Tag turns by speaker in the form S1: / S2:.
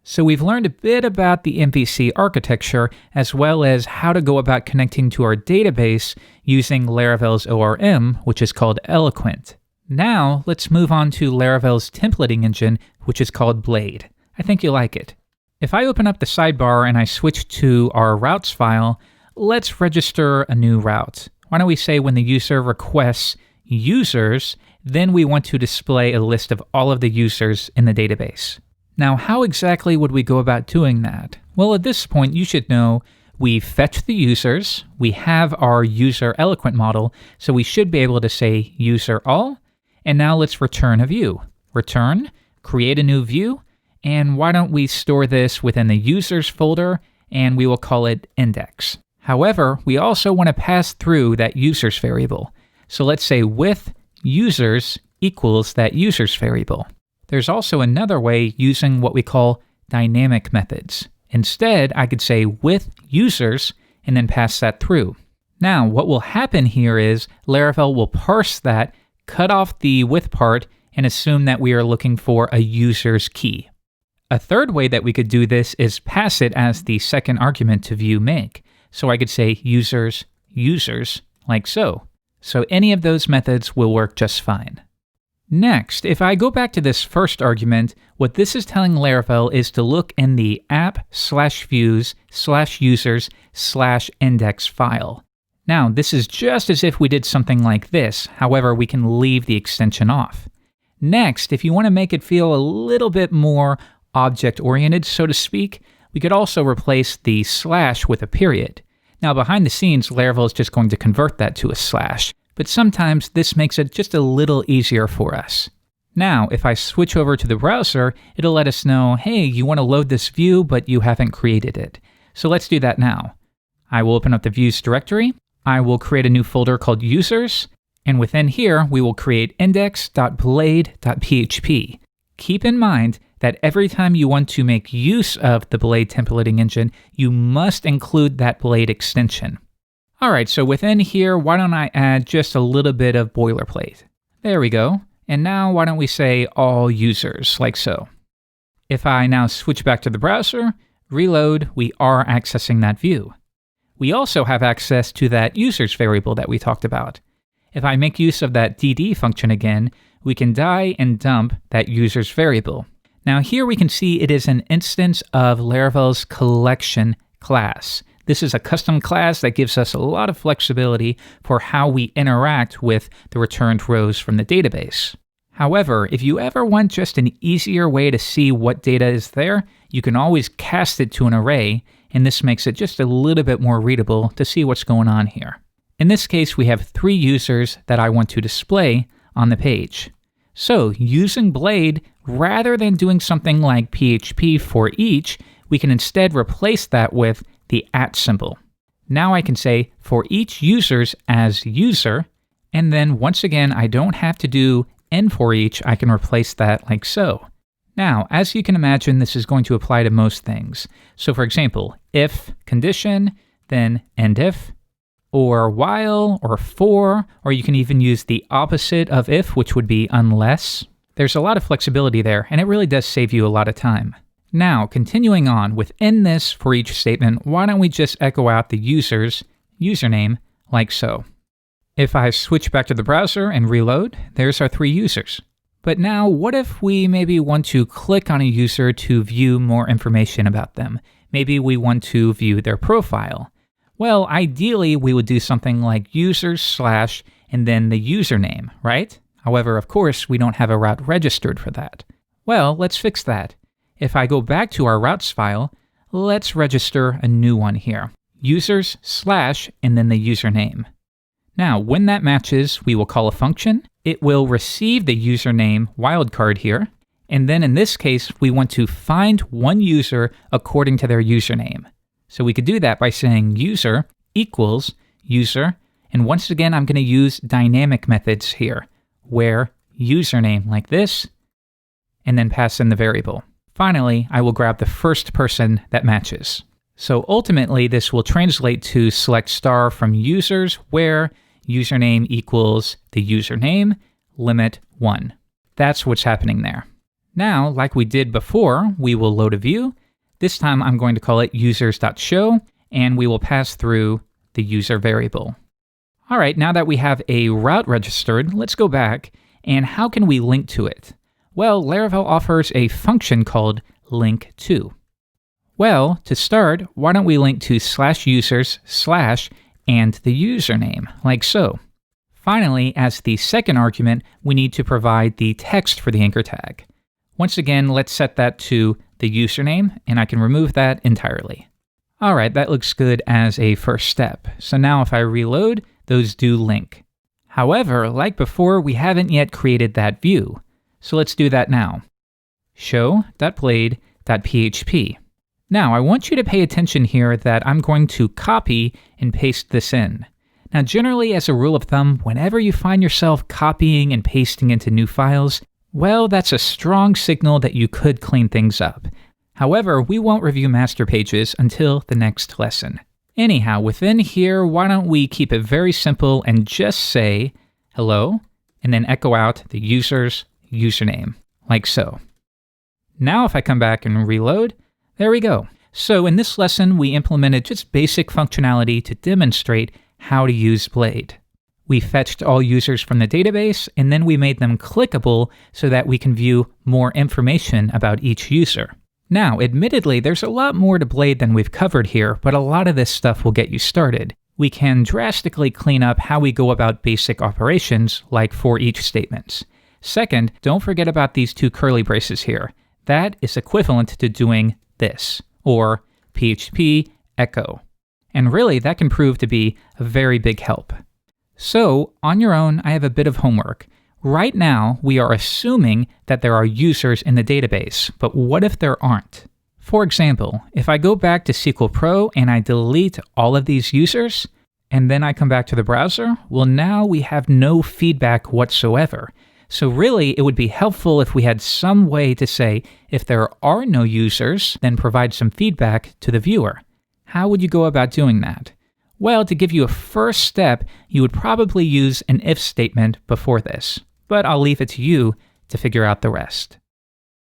S1: So we've learned a bit about the MVC architecture, as well as how to go about connecting to our database using Laravel's ORM, which is called Eloquent. Now, let's move on to Laravel's templating engine, which is called Blade. I think you'll like it. If I open up the sidebar and I switch to our routes file, let's register a new route. Why don't we say when the user requests users, then we want to display a list of all of the users in the database. Now, how exactly would we go about doing that? Well, at this point, you should know we fetch the users, we have our user Eloquent model, so we should be able to say user all, and now let's return a view. Return, create a new view, and why don't we store this within the users folder, and we will call it index. However, we also want to pass through that users variable. So let's say with users equals that users variable. There's also another way using what we call dynamic methods. Instead, I could say with users and then pass that through. Now, what will happen here is Laravel will parse that, cut off the with part, and assume that we are looking for a user's key. A third way that we could do this is pass it as the second argument to view make. So I could say users, like so. So any of those methods will work just fine. Next, if I go back to this first argument, what this is telling Laravel is to look in the app/views/users/index file. Now, this is just as if we did something like this. However, we can leave the extension off. Next, if you want to make it feel a little bit more object-oriented, so to speak, we could also replace the slash with a period. Now, behind the scenes, Laravel is just going to convert that to a slash. But sometimes this makes it just a little easier for us. Now, if I switch over to the browser, it'll let us know, hey, you want to load this view, but you haven't created it. So let's do that now. I will open up the views directory. I will create a new folder called users. And within here, we will create index.blade.php. Keep in mind that every time you want to make use of the Blade templating engine, you must include that Blade extension. All right, so within here, why don't I add just a little bit of boilerplate? There we go. And now why don't we say all users, like so. If I now switch back to the browser, reload, we are accessing that view. We also have access to that users variable that we talked about. If I make use of that dd function again, we can die and dump that users variable. Now here we can see it is an instance of Laravel's collection class. This is a custom class that gives us a lot of flexibility for how we interact with the returned rows from the database. However, if you ever want just an easier way to see what data is there, you can always cast it to an array, and this makes it just a little bit more readable to see what's going on here. In this case, we have 3 users that I want to display on the page. So using Blade, rather than doing something like PHP for each, we can instead replace that with the @ symbol. Now I can say for each users as user, and then once again, I don't have to do n for each, I can replace that like so. Now, as you can imagine, this is going to apply to most things. So for example, if condition, then end if, or while, or for, or you can even use the opposite of if, which would be unless. There's a lot of flexibility there, and it really does save you a lot of time. Now, continuing on, within this for each statement, why don't we just echo out the user's username like so. If I switch back to the browser and reload, there's our 3 users. But now, what if we maybe want to click on a user to view more information about them? Maybe we want to view their profile. Well, ideally, we would do something like users/ and then the username, right? However, of course, we don't have a route registered for that. Well, let's fix that. If I go back to our routes file, let's register a new one here. Users/ and then the username. Now, when that matches, we will call a function. It will receive the username wildcard here. And then in this case, we want to find one user according to their username. So we could do that by saying user equals user. And once again, I'm going to use dynamic methods here, where username like this, and then pass in the variable. Finally, I will grab the first person that matches. So ultimately, this will translate to select star from users, where username equals the username, limit 1. That's what's happening there. Now, like we did before, we will load a view. This time I'm going to call it users.show, and we will pass through the user variable. All right, now that we have a route registered, let's go back, and how can we link to it? Well, Laravel offers a function called link to. Well, to start, why don't we link to /users/ and the username, like so. Finally, as the second argument, we need to provide the text for the anchor tag. Once again, let's set that to the username, and I can remove that entirely. All right, that looks good as a first step. So now if I reload, those do link. However, like before, we haven't yet created that view. So let's do that now. Show.blade.php. Now, I want you to pay attention here that I'm going to copy and paste this in. Now, generally, as a rule of thumb, whenever you find yourself copying and pasting into new files, well, that's a strong signal that you could clean things up. However, we won't review master pages until the next lesson. Anyhow, within here, why don't we keep it very simple and just say hello, and then echo out the user's username, like so. Now if I come back and reload, there we go. So in this lesson, we implemented just basic functionality to demonstrate how to use Blade. We fetched all users from the database, and then we made them clickable so that we can view more information about each user. Now, admittedly, there's a lot more to Blade than we've covered here, but a lot of this stuff will get you started. We can drastically clean up how we go about basic operations, like for each statements. Second, don't forget about these two curly braces here. That is equivalent to doing this, or PHP echo. And really, that can prove to be a very big help. So, on your own, I have a bit of homework. Right now, we are assuming that there are users in the database, but what if there aren't? For example, if I go back to SQL Pro and I delete all of these users, and then I come back to the browser, well, now we have no feedback whatsoever. So really, it would be helpful if we had some way to say, if there are no users, then provide some feedback to the viewer. How would you go about doing that? Well, to give you a first step, you would probably use an if statement before this, but I'll leave it to you to figure out the rest.